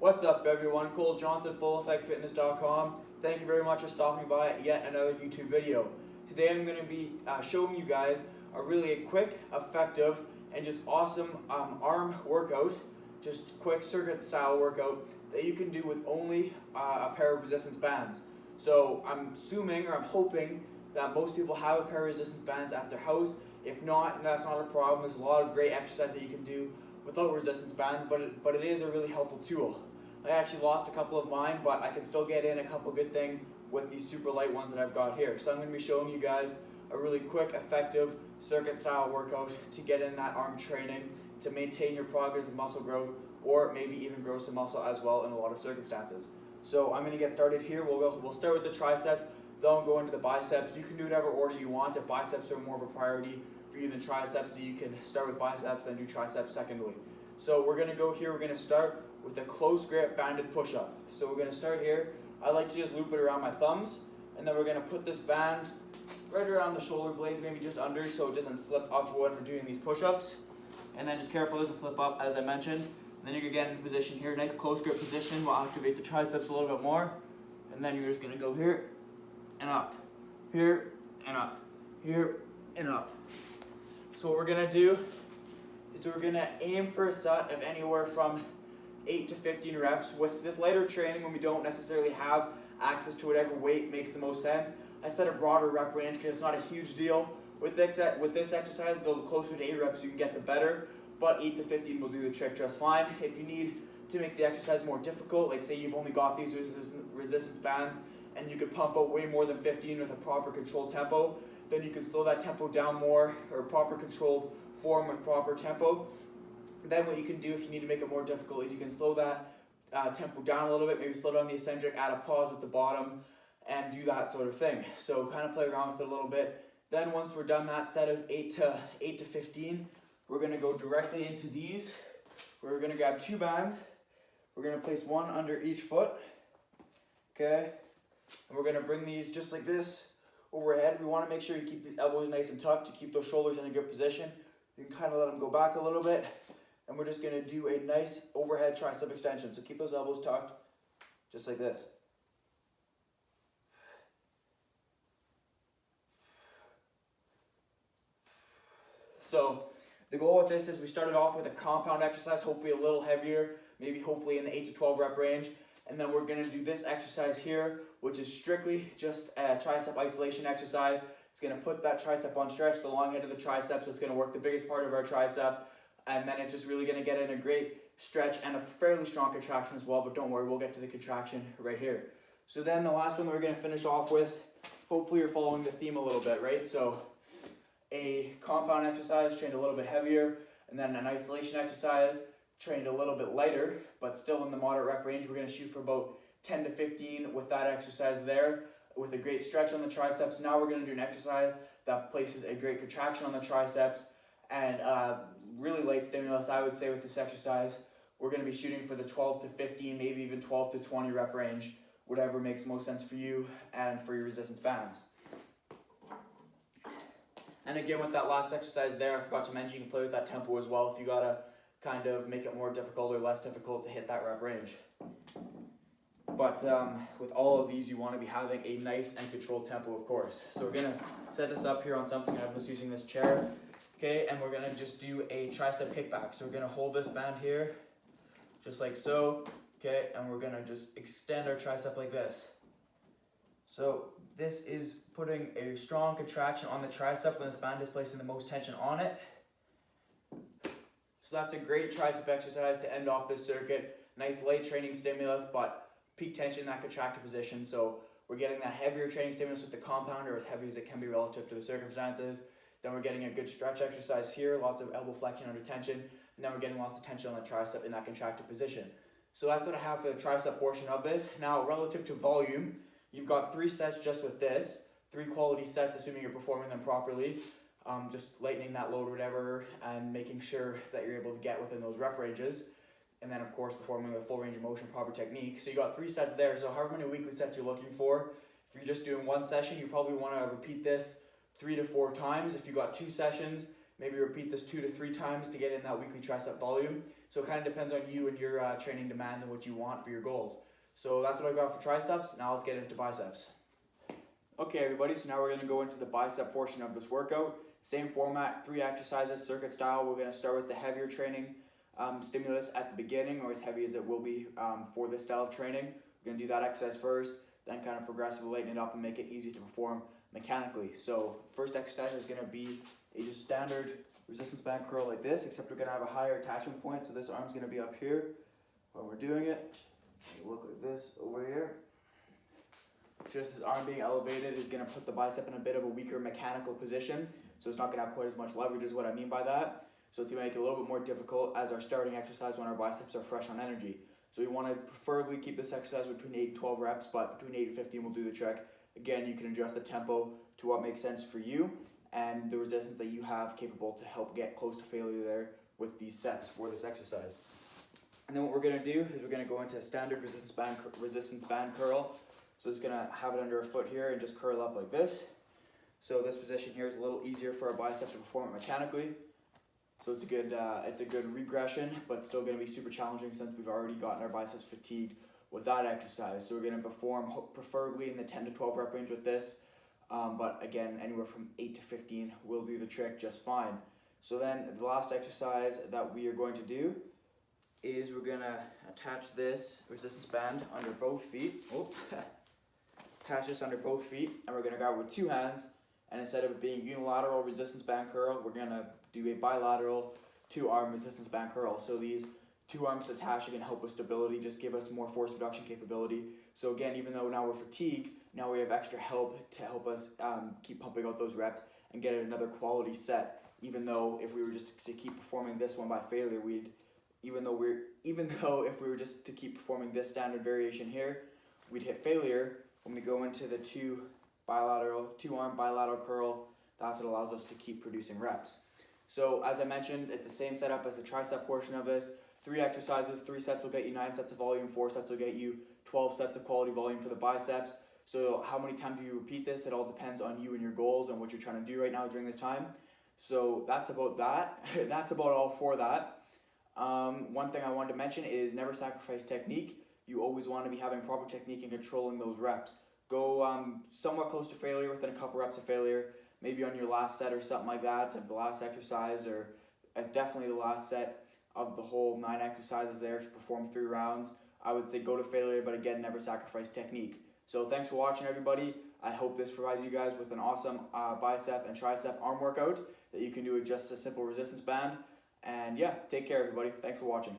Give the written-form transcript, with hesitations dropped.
What's up everyone, Cole Johnson, FullEffectFitness.com. Thank you very much for stopping by yet another YouTube video. Today I'm going to be showing you guys a really quick, effective, and just awesome arm workout, just quick circuit style workout that you can do with only a pair of resistance bands. So I'm assuming, or I'm hoping, that most people have a pair of resistance bands at their house. If not, that's not a problem. There's a lot of great exercise that you can do without resistance bands, but it is a really helpful tool. I actually lost a couple of mine, but I can still get in a couple good things with these super light ones that I've got here. So I'm going to be showing you guys a really quick, effective circuit style workout to get in that arm training, to maintain your progress with muscle growth, or maybe even grow some muscle as well in a lot of circumstances. So I'm going to get started here. We'll start with the triceps, then we'll go into the biceps. You can do whatever order you want. If biceps are more of a priority for you than triceps, so you can start with biceps, then do triceps secondly. So we're going to go here, we're going to start with a close grip banded push-up. So we're going to start here. I like to just loop it around my thumbs, and then we're going to put this band right around the shoulder blades, maybe just under, so it doesn't slip up when we're doing these push-ups. And then just careful, it doesn't flip up, as I mentioned. And then you're going to get into position here, nice close grip position. We'll activate the triceps a little bit more. And then you're just going to go here and up, here and up, here and up. So what we're going to do is we're going to aim for a set of anywhere from 8 to 15 reps. With this lighter training, when we don't necessarily have access to whatever weight makes the most sense, I set a broader rep range because it's not a huge deal. With this exercise, the closer to 8 reps you can get, the better, but 8 to 15 will do the trick just fine. If you need to make the exercise more difficult, like say you've only got these resistance bands and you could pump out way more than 15 with a proper controlled tempo, then you can slow that tempo down more, or proper controlled form with proper tempo. Then what you can do if you need to make it more difficult is you can slow that tempo down a little bit, maybe slow down the eccentric, add a pause at the bottom, and do that sort of thing. So kind of play around with it a little bit. Then once we're done that set of 8 to 15, we're going to go directly into these. We're going to grab 2 bands. We're going to place one under each foot. Okay? And we're going to bring these just like this overhead. We want to make sure you keep these elbows nice and tucked to keep those shoulders in a good position. You can kind of let them go back a little bit. And we're just going to do a nice overhead tricep extension. So keep those elbows tucked, just like this. So the goal with this is we started off with a compound exercise, hopefully a little heavier, maybe hopefully in the 8 to 12 rep range. And then we're going to do this exercise here, which is strictly just a tricep isolation exercise. It's going to put that tricep on stretch, the long head of the tricep, so it's going to work the biggest part of our tricep. And then it's just really going to get in a great stretch and a fairly strong contraction as well. But don't worry, we'll get to the contraction right here. So then the last one that we're going to finish off with, hopefully you're following the theme a little bit, right? So a compound exercise trained a little bit heavier, and then an isolation exercise trained a little bit lighter, but still in the moderate rep range. We're going to shoot for about 10 to 15 with that exercise there, with a great stretch on the triceps. Now we're going to do an exercise that places a great contraction on the triceps and really light stimulus, I would say, with this exercise. We're going to be shooting for the 12 to 15, maybe even 12 to 20 rep range, whatever makes most sense for you and for your resistance bands. And again, with that last exercise there, I forgot to mention you can play with that tempo as well if you got to kind of make it more difficult or less difficult to hit that rep range. But with all of these, you want to be having a nice and controlled tempo, of course. So we're going to set this up here on something. I'm just using this chair. Okay, and we're going to just do a tricep kickback. So we're going to hold this band here, just like so. Okay, and we're going to just extend our tricep like this. So this is putting a strong contraction on the tricep when this band is placing the most tension on it. So that's a great tricep exercise to end off this circuit. Nice light training stimulus, but peak tension in that contracted position. So we're getting that heavier training stimulus with the compound, or as heavy as it can be relative to the circumstances. Then we're getting a good stretch exercise here, lots of elbow flexion under tension, and then we're getting lots of tension on the tricep in that contracted position. So that's what I have for the tricep portion of this. Now, relative to volume, you've got 3 sets just with this, 3 quality sets, assuming you're performing them properly, just lightening that load or whatever, and making sure that you're able to get within those rep ranges. And then, of course, performing with full range of motion, proper technique. So you got 3 sets there, so however many weekly sets you're looking for. If you're just doing 1 session, you probably want to repeat this 3 to 4 times. If you got 2 sessions, maybe repeat this 2 to 3 times to get in that weekly tricep volume. So it kind of depends on you and your training demands and what you want for your goals. So that's what I've got for triceps. Now let's get into biceps. Okay everybody, so now we're going to go into the bicep portion of this workout. Same format, 3 exercises, circuit style. We're going to start with the heavier training stimulus at the beginning, or as heavy as it will be for this style of training. We're going to do that exercise first, then kind of progressively lighten it up and make it easy to perform mechanically. So first exercise is going to be a just standard resistance band curl like this, except we're going to have a higher attachment point. So this arm's going to be up here while we're doing it. Look like this over here. Just his arm being elevated is going to put the bicep in a bit of a weaker mechanical position, so it's not going to have quite as much leverage is what I mean by that. So it's going to make it a little bit more difficult as our starting exercise when our biceps are fresh on energy. So we want to preferably keep this exercise between 8 and 12 reps, but between 8 and 15 will do the trick. Again, you can adjust the tempo to what makes sense for you and the resistance that you have capable to help get close to failure there with these sets for this exercise. And then what we're going to do is we're going to go into a standard resistance band curl. So it's going to have it under a foot here and just curl up like this. So this position here is a little easier for our bicep to perform it mechanically. So it's a good regression, but still going to be super challenging since we've already gotten our biceps fatigued with that exercise. So we're going to perform preferably in the 10 to 12 rep range with this. But again, anywhere from 8 to 15 will do the trick just fine. So then the last exercise that we are going to do is we're going to attach this resistance band under both feet. Attach this under both feet, and we're going to grab it with 2 hands, and instead of it being unilateral resistance band curl, we're going to do a bilateral 2-arm resistance band curl. So these 2 arms attached can help with stability, just give us more force production capability. So again, even though now we're fatigued, now we have extra help to help us keep pumping out those reps and get another quality set. Even though if we were just to keep performing this one by failure, even though if we were just to keep performing this standard variation here, we'd hit failure. When we go into the 2-arm bilateral curl, that's what allows us to keep producing reps. So as I mentioned, it's the same setup as the tricep portion of this. 3 exercises, 3 sets will get you 9 sets of volume, 4 sets will get you 12 sets of quality volume for the biceps. So how many times do you repeat this? It all depends on you and your goals and what you're trying to do right now during this time. So that's about that. That's about all for that. One thing I wanted to mention is never sacrifice technique. You always want to be having proper technique and controlling those reps. Go somewhat close to failure within a couple reps of failure, maybe on your last set or something like that of the last exercise, or as definitely the last set of the whole 9 exercises there. If you perform 3 rounds, I would say go to failure, but again, never sacrifice technique. So thanks for watching everybody. I hope this provides you guys with an awesome bicep and tricep arm workout that you can do with just a simple resistance band. And yeah, take care everybody. Thanks for watching.